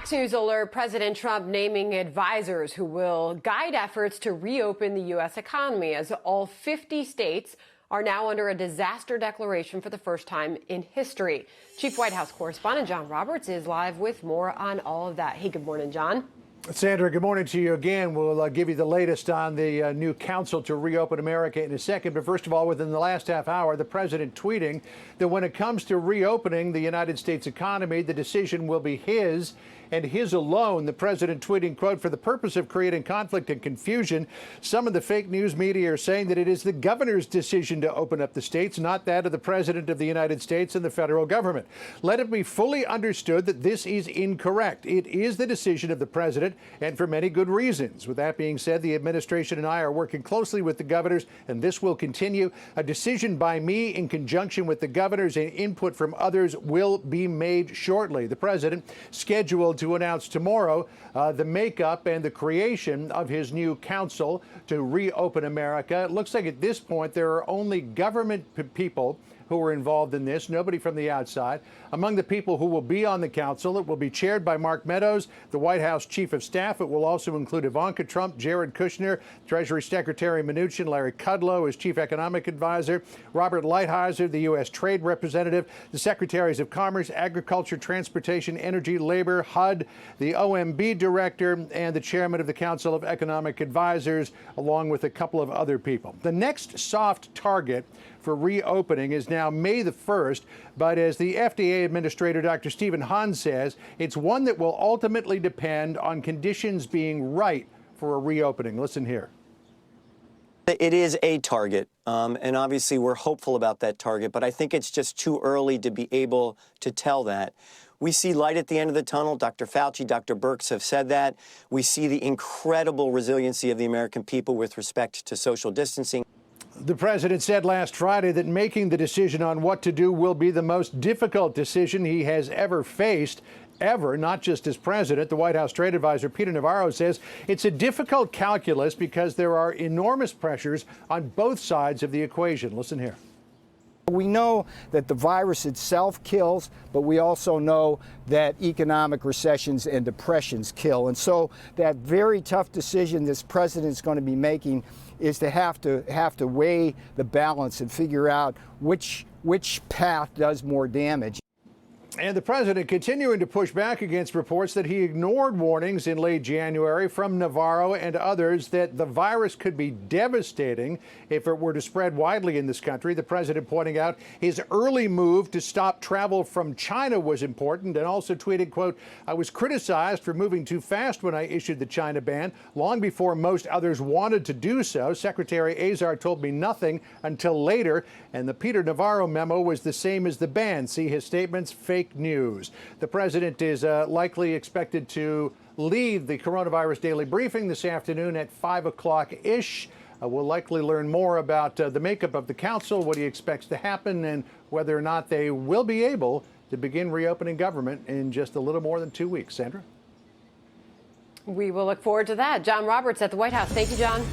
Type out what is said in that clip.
Fox News alert: President Trump naming advisors who will guide efforts to reopen the U.S. economy, as all 50 states are now under a disaster declaration for the first time in history. Chief White House correspondent John Roberts is live with more on all of that. Hey, good morning, John. Sandra, good morning to you again. We'll give you the latest on the new council to reopen America in a second. But first of all, within the last half hour, the president tweeting that when it comes to reopening the United States economy, the decision will be his and his alone. The president tweeting, quote, "For the purpose of creating conflict and confusion, some of the fake news media are saying that it is the governor's decision to open up the states, not that of the president of the United States and the federal government. Let it be fully understood that this is incorrect. It is the decision of the president, and for many good reasons. With that being said, the administration and I are working closely with the governors, and this will continue. A decision by me in conjunction with the governors and input from others will be made shortly." The president scheduled to announce tomorrow the makeup and the creation of his new council to reopen America. It looks like at this point there are only government people who are involved in this, nobody from the outside. Among the people who will be on the council, it will be chaired by Mark Meadows, the White House chief of staff. It will also include Ivanka Trump, Jared Kushner, Treasury Secretary Mnuchin, Larry Kudlow as chief economic advisor, Robert Lighthizer, the U.S. trade representative, the secretaries of commerce, agriculture, transportation, energy, labor, HUD, the OMB director, and the chairman of the Council of Economic Advisors, along with a couple of other people. The next soft target for reopening is now May the 1st, but as the FDA Administrator Dr. Stephen Hahn says, it's one that will ultimately depend on conditions being right for a reopening. Listen here. It is a target, and obviously we're hopeful about that target, but I think it's just too early to be able to tell that. We see light at the end of the tunnel. Dr. Fauci, Dr. Birx have said that. We see the incredible resiliency of the American people with respect to social distancing. The president said last Friday that making the decision on what to do will be the most difficult decision he has ever faced, ever, not just as president. The White House trade advisor Peter Navarro says it's a difficult calculus because there are enormous pressures on both sides of the equation. Listen here. We know that the virus itself kills, but we also know that economic recessions and depressions kill. And so that very tough decision this president is going to be making is to have to weigh the balance and figure out which path does more damage. And the president continuing to push back against reports that he ignored warnings in late January from Navarro and others that the virus could be devastating if it were to spread widely in this country. The president pointing out his early move to stop travel from China was important, and also tweeted, quote, "I was criticized for moving too fast when I issued the China ban, long before most others wanted to do so. Secretary Azar told me nothing until later, and the Peter Navarro memo was the same as the ban. See his statements, fake news." The president is likely expected to lead the coronavirus daily briefing this afternoon at 5 o'clock-ish. We'll likely learn more about the makeup of the council, what he expects to happen, and whether or not they will be able to begin reopening government in just a little more than 2 weeks. Sandra? We will look forward to that. John Roberts at the White House. Thank you, John.